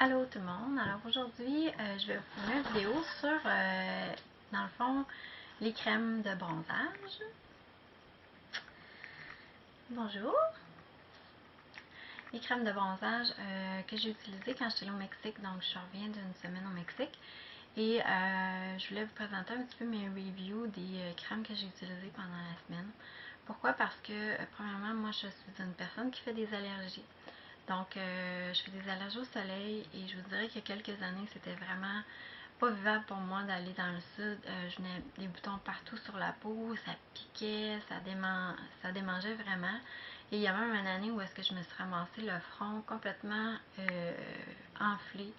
Allô tout le monde, alors aujourd'hui je vais vous faire une vidéo sur dans le fond les crèmes de bronzage. Bonjour! Les crèmes de bronzage que j'ai utilisées quand j'étais au Mexique, donc je reviens d'une semaine au Mexique et je voulais vous présenter un petit peu mes reviews des crèmes que j'ai utilisées pendant la semaine. Pourquoi? Parce que premièrement, moi je suis une personne qui fait des allergies. Donc, je fais des allergies au soleil et je vous dirais qu'il y a quelques années, c'était vraiment pas vivable pour moi d'aller dans le sud. Je n'ai des boutons partout sur la peau, ça piquait, ça démangeait vraiment. Et il y a même une année où est-ce que je me suis ramassé le front complètement enflé.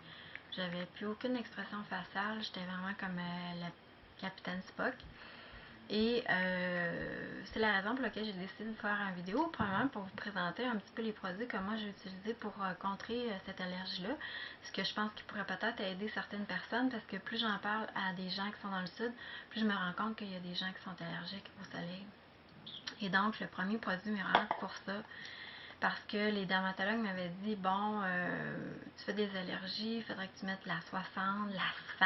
J'avais plus aucune expression faciale, j'étais vraiment comme la capitaine Spock. Et c'est la raison pour laquelle j'ai décidé de faire une vidéo, premièrement pour vous présenter un petit peu les produits que moi j'ai utilisés pour contrer cette allergie-là. Ce que je pense qui pourrait peut-être aider certaines personnes, parce que plus j'en parle à des gens qui sont dans le sud, plus je me rends compte qu'il y a des gens qui sont allergiques au soleil. Et donc, le premier produit miracle pour ça, parce que les dermatologues m'avaient dit, bon, tu fais des allergies, il faudrait que tu mettes la 60, la 100,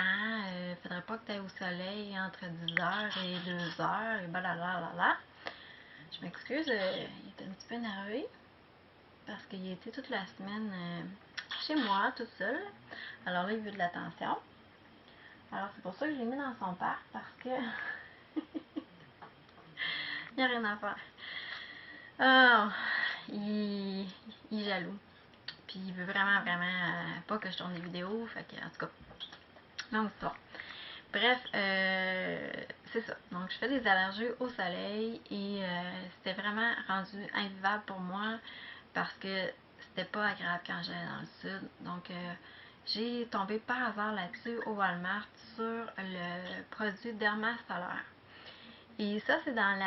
il faudrait pas que tu ailles au soleil entre 10h et 2h, et blablabla. Je m'excuse, il était un petit peu énervé, parce qu'il était toute la semaine chez moi, tout seul. Alors là, il veut de l'attention. Alors c'est pour ça que je l'ai mis dans son parc, parce que il n'y a rien à faire. Oh, il est jaloux. Puis il veut vraiment pas que je tourne des vidéos. Fait que, en tout cas, donc c'est ça. Bref, c'est ça. Donc je fais des allergies au soleil et c'était vraiment rendu invivable pour moi parce que c'était pas agréable quand j'allais dans le sud. Donc j'ai tombé par hasard là-dessus au Walmart sur le produit Derma Solaire. Et ça, c'est dans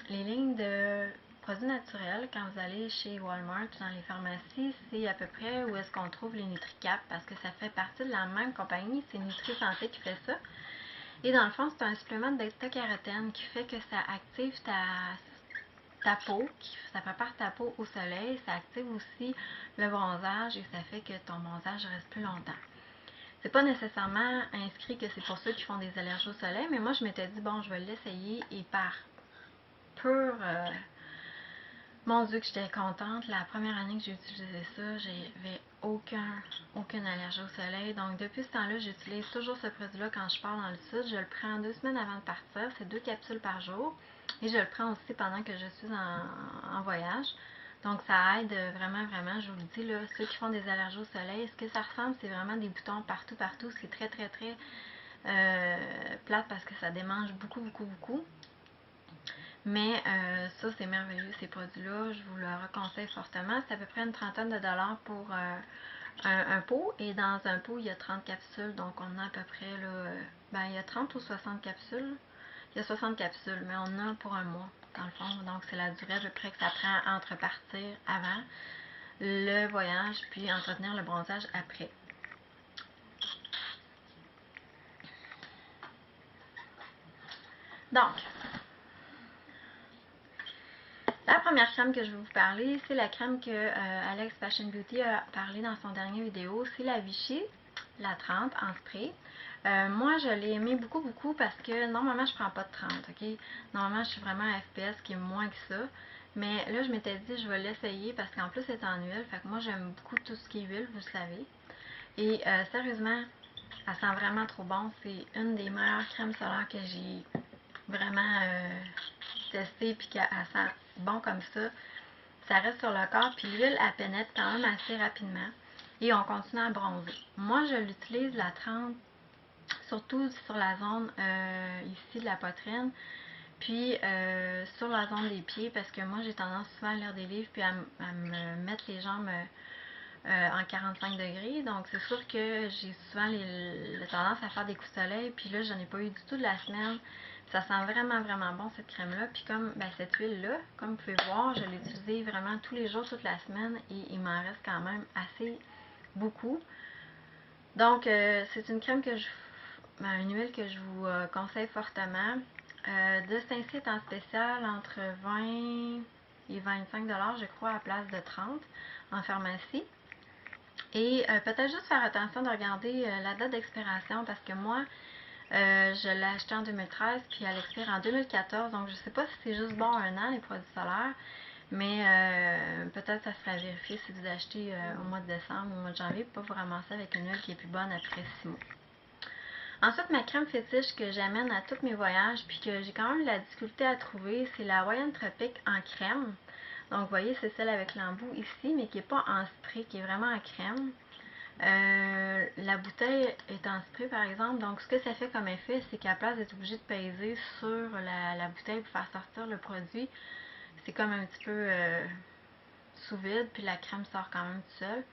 les lignes de produits naturels. Quand vous allez chez Walmart, dans les pharmacies, c'est à peu près où est-ce qu'on trouve les NutriCap, parce que ça fait partie de la même compagnie, c'est NutriSanté qui fait ça. Et dans le fond, c'est un supplément de bêta-carotène qui fait que ça active ta peau, ça prépare ta peau au soleil, ça active aussi le bronzage et ça fait que ton bronzage reste plus longtemps. C'est pas nécessairement inscrit que c'est pour ceux qui font des allergies au soleil, mais moi je m'étais dit, bon, je vais l'essayer et par pur. Mon Dieu, que j'étais contente. La première année que j'ai utilisé ça, j'avais aucune allergie au soleil. Donc, depuis ce temps-là, j'utilise toujours ce produit-là quand je pars dans le sud. Je le prends 2 semaines avant de partir. C'est 2 capsules par jour. Et je le prends aussi pendant que je suis en voyage. Donc, ça aide vraiment, je vous le dis, là, ceux qui font des allergies au soleil, ce que ça ressemble, c'est vraiment des boutons partout. C'est très plate parce que ça démange beaucoup. Mais ça, c'est merveilleux, ces produits-là. Je vous le conseille fortement. C'est à peu près une trentaine de dollars pour un pot. Et dans un pot, il y a 30 capsules. Donc, on a à peu près, là, il y a 30 ou 60 capsules. Il y a 60 capsules, mais on a pour un mois, dans le fond. Donc, c'est la durée à peu près que ça prend entre partir avant le voyage, puis entretenir le bronzage après. Donc, la première crème que je vais vous parler, c'est la crème que Alex Fashion Beauty a parlé dans son dernier vidéo. C'est la Vichy, la 30 en spray. Moi, je l'ai aimé beaucoup parce que normalement, je prends pas de 30, ok? Normalement, je suis vraiment à FPS qui est moins que ça. Mais là, je m'étais dit, je vais l'essayer parce qu'en plus, c'est en huile. Fait que moi, j'aime beaucoup tout ce qui est huile, vous le savez. Et sérieusement, elle sent vraiment trop bon. C'est une des meilleures crèmes solaires que j'ai vraiment testé puis qu'elle sent bon comme ça reste sur le corps puis l'huile elle pénètre quand même assez rapidement et on continue à bronzer. Moi je l'utilise la 30 surtout sur la zone ici de la poitrine puis sur la zone des pieds parce que moi j'ai tendance souvent à lire des livres puis à me mettre les jambes en 45 degrés. Donc, c'est sûr que j'ai souvent la tendance à faire des coups de soleil. Puis là, j'en ai pas eu du tout de la semaine. Ça sent vraiment bon, cette crème-là. Puis comme cette huile-là, comme vous pouvez voir, je l'ai utilisée vraiment tous les jours, toute la semaine. Et il m'en reste quand même assez beaucoup. Donc, c'est une crème une huile que je vous conseille fortement. De Saint-Cy est en spécial entre 20 et 25 $ je crois, à place de 30 en pharmacie. Et peut-être juste faire attention de regarder la date d'expiration parce que moi, je l'ai acheté en 2013 puis elle expire en 2014. Donc je sais pas si c'est juste bon un an les produits solaires, mais peut-être ça serait à vérifier si vous achetez au mois de décembre ou au mois de janvier pour pas vous ramasser avec une huile qui est plus bonne après 6 mois. Ensuite, ma crème fétiche que j'amène à tous mes voyages puis que j'ai quand même eu la difficulté à trouver, c'est la Hawaiian Tropic en crème. Donc, vous voyez, c'est celle avec l'embout ici, mais qui n'est pas en spray, qui est vraiment en crème. La bouteille est en spray, par exemple. Donc, ce que ça fait comme effet, c'est qu'à la place d'être obligé de peser sur la bouteille pour faire sortir le produit, c'est comme un petit peu sous vide, puis la crème sort quand même toute seule.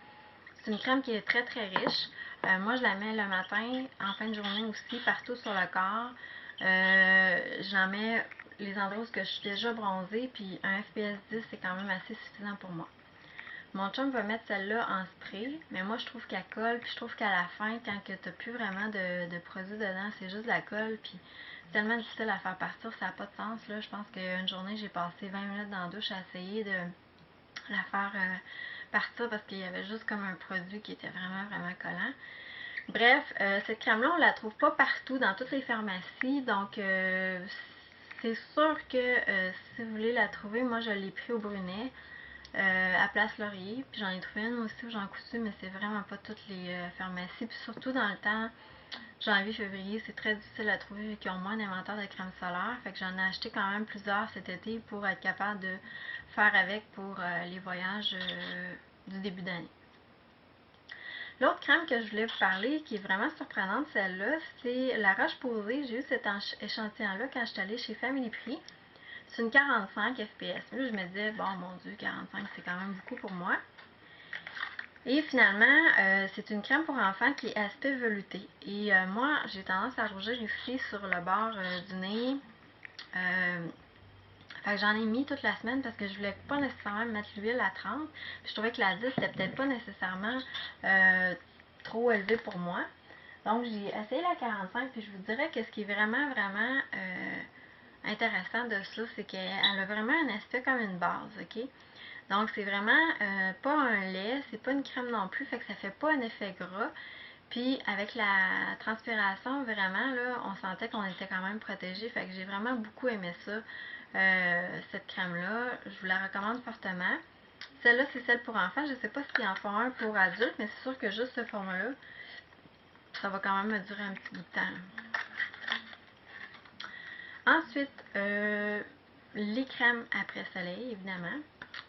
C'est une crème qui est très très riche. Moi, je la mets le matin, en fin de journée aussi, partout sur le corps. J'en mets les endroits où je suis déjà bronzée, puis un FPS 10, c'est quand même assez suffisant pour moi. Mon chum va mettre celle-là en spray, mais moi, je trouve qu'elle colle, puis je trouve qu'à la fin, quand tu n'as plus vraiment de produit dedans, c'est juste de la colle, puis c'est tellement difficile à faire partir, ça n'a pas de sens. Là. Je pense qu'une journée, j'ai passé 20 minutes dans la douche à essayer de la faire partir parce qu'il y avait juste comme un produit qui était vraiment, vraiment collant. Bref, cette crème-là, on la trouve pas partout dans toutes les pharmacies, donc c'est sûr que si vous voulez la trouver, moi je l'ai pris au Brunet à Place Laurier, puis j'en ai trouvé une aussi où j'en cousu, mais c'est vraiment pas toutes les pharmacies, puis surtout dans le temps janvier-février, c'est très difficile à trouver vu qu'ils ont moins d'inventaire de crème solaire. Fait que j'en ai acheté quand même plusieurs cet été pour être capable de faire avec pour les voyages du début d'année. L'autre crème que je voulais vous parler, qui est vraiment surprenante, celle-là, c'est la Roche-Posay. J'ai eu cet échantillon-là quand je suis allée chez Family Prix. C'est une 45 FPS. Là, je me disais, bon, mon Dieu, 45, c'est quand même beaucoup pour moi. Et finalement, c'est une crème pour enfants qui est aspect velouté. Et moi, j'ai tendance à rougir ici sur le bord du nez. Fait que j'en ai mis toute la semaine parce que je voulais pas nécessairement mettre l'huile à 30. Puis je trouvais que la 10 c'était peut-être pas nécessairement trop élevé pour moi. Donc j'ai essayé la 45 puis je vous dirais que ce qui est vraiment, vraiment intéressant de ça, c'est qu'elle a vraiment un aspect comme une base, ok? Donc, c'est vraiment pas un lait, c'est pas une crème non plus, fait que ça fait pas un effet gras. Puis, avec la transpiration, vraiment, là, on sentait qu'on était quand même protégé. Fait que j'ai vraiment beaucoup aimé ça, cette crème-là. Je vous la recommande fortement. Celle-là, c'est celle pour enfants. Je sais pas s'il en faut un pour adultes, mais c'est sûr que juste ce format-là, ça va quand même me durer un petit bout de temps. Ensuite, les crèmes après soleil, évidemment.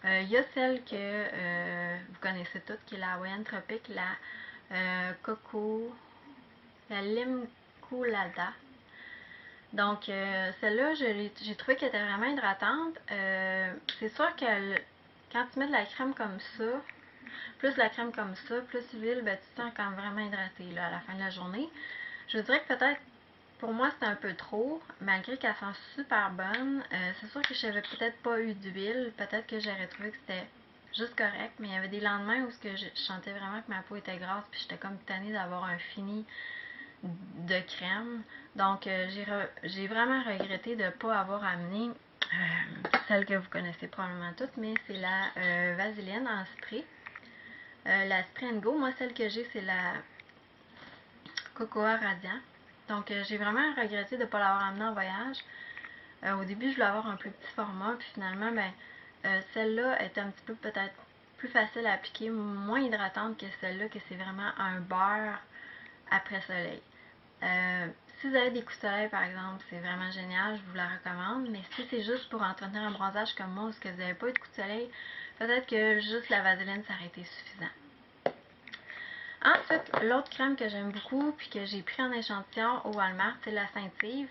Il y a celle que vous connaissez toutes, qui est la Hawaiian Tropic, la Coco, la Lime Colada. Donc, celle-là, j'ai trouvé qu'elle était vraiment hydratante. C'est sûr que quand tu mets de la crème comme ça, plus la crème comme ça, plus l'huile, ben, tu te sens quand même vraiment hydraté là, à la fin de la journée. Je dirais que peut-être pour moi, c'était un peu trop, malgré qu'elle sent super bonne. C'est sûr que je n'avais peut-être pas eu d'huile. Peut-être que j'aurais trouvé que c'était juste correct, mais il y avait des lendemains où je sentais vraiment que ma peau était grasse, puis j'étais comme tannée d'avoir un fini de crème. Donc, j'ai vraiment regretté de ne pas avoir amené celle que vous connaissez probablement toutes, mais c'est la Vaseline en spray. La Spray Go, moi, celle que j'ai, c'est la Cocoa Radiant. Donc, j'ai vraiment regretté de ne pas l'avoir amenée en voyage. Au début, je voulais avoir un plus petit format, puis finalement, ben, celle-là est un petit peu peut-être plus facile à appliquer, moins hydratante que celle-là, que c'est vraiment un beurre après soleil. Si vous avez des coups de soleil, par exemple, c'est vraiment génial, je vous la recommande. Mais si c'est juste pour entretenir un bronzage comme moi, ou que vous n'avez pas eu de coups de soleil, peut-être que juste la vaseline, ça aurait été suffisant. Ensuite, l'autre crème que j'aime beaucoup puis que j'ai pris en échantillon au Walmart, c'est la Saint-Yves.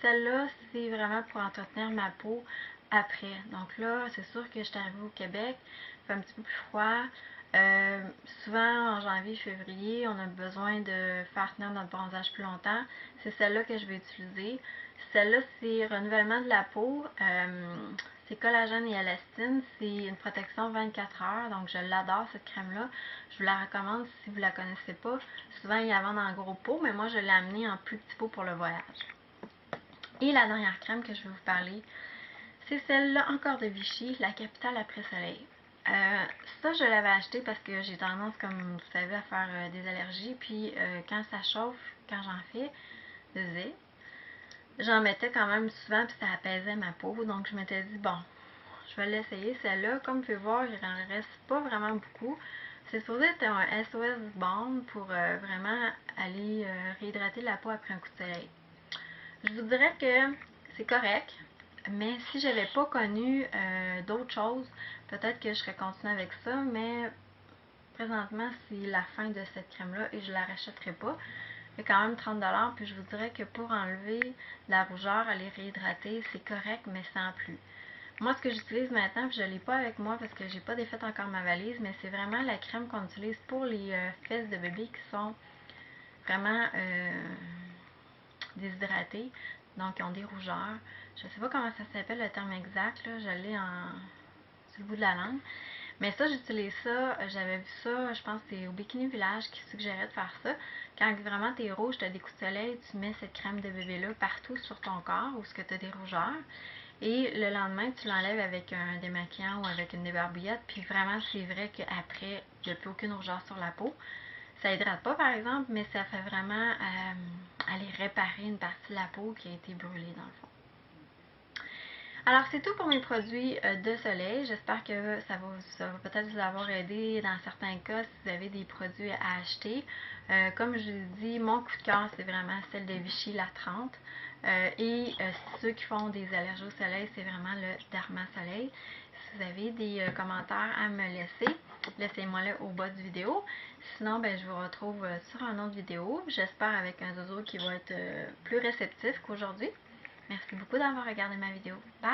Celle-là, c'est vraiment pour entretenir ma peau après. Donc là, c'est sûr que je suis arrivée au Québec, il fait un petit peu plus froid. Souvent, en janvier, février, on a besoin de faire tenir notre bronzage plus longtemps. C'est celle-là que je vais utiliser. Celle-là, c'est renouvellement de la peau. C'est collagène et élastine. C'est une protection 24 heures. Donc, je l'adore, cette crème-là. Je vous la recommande si vous ne la connaissez pas. Souvent, ils la vendent en gros pot, mais moi, je l'ai amenée en plus petit pot pour le voyage. Et la dernière crème que je vais vous parler, c'est celle-là encore de Vichy, la Capitale après soleil. Ça, je l'avais acheté parce que j'ai tendance, comme vous savez, à faire des allergies. Puis quand ça chauffe, quand j'en faisais, j'en mettais quand même souvent, puis ça apaisait ma peau. Donc je m'étais dit, bon, je vais l'essayer. Celle-là, comme vous pouvez voir, il en reste pas vraiment beaucoup. C'est supposé être un SOS Balm pour vraiment aller réhydrater la peau après un coup de soleil. Je vous dirais que c'est correct, mais si j'avais pas connu d'autres choses, peut-être que je serais continuée avec ça, mais présentement, c'est la fin de cette crème-là et je la rachèterai pas. Il y a quand même 30$, puis je vous dirais que pour enlever la rougeur, aller réhydrater, c'est correct, mais sans plus. Moi, ce que j'utilise maintenant, puis je ne l'ai pas avec moi parce que j'ai pas défait encore ma valise, mais c'est vraiment la crème qu'on utilise pour les fesses de bébé qui sont vraiment déshydratées, donc qui ont des rougeurs. Je sais pas comment ça s'appelle le terme exact, là, je l'ai sur le bout de la langue. Mais ça, j'utilise ça, j'avais vu ça, je pense que c'est au Bikini Village qui suggérait de faire ça. Quand vraiment t'es rouge, t'as des coups de soleil, tu mets cette crème de bébé-là partout sur ton corps où tu as des rougeurs. Et le lendemain, tu l'enlèves avec un démaquillant ou avec une débarbouillette. Puis vraiment, c'est vrai qu'après, il n'y a plus aucune rougeur sur la peau. Ça hydrate pas, par exemple, mais ça fait vraiment aller réparer une partie de la peau qui a été brûlée, dans le fond. Alors, c'est tout pour mes produits de soleil. J'espère que ça va peut-être vous avoir aidé dans certains cas si vous avez des produits à acheter. Comme je vous dis, mon coup de cœur, c'est vraiment celle de Vichy, la 30. Ceux qui font des allergies au soleil, c'est vraiment le Derma Soleil. Si vous avez des commentaires à me laisser, laissez-moi-le au bas du vidéo. Sinon, ben, je vous retrouve sur une autre vidéo. J'espère avec un zozo qui va être plus réceptif qu'aujourd'hui. Merci beaucoup d'avoir regardé ma vidéo. Bye!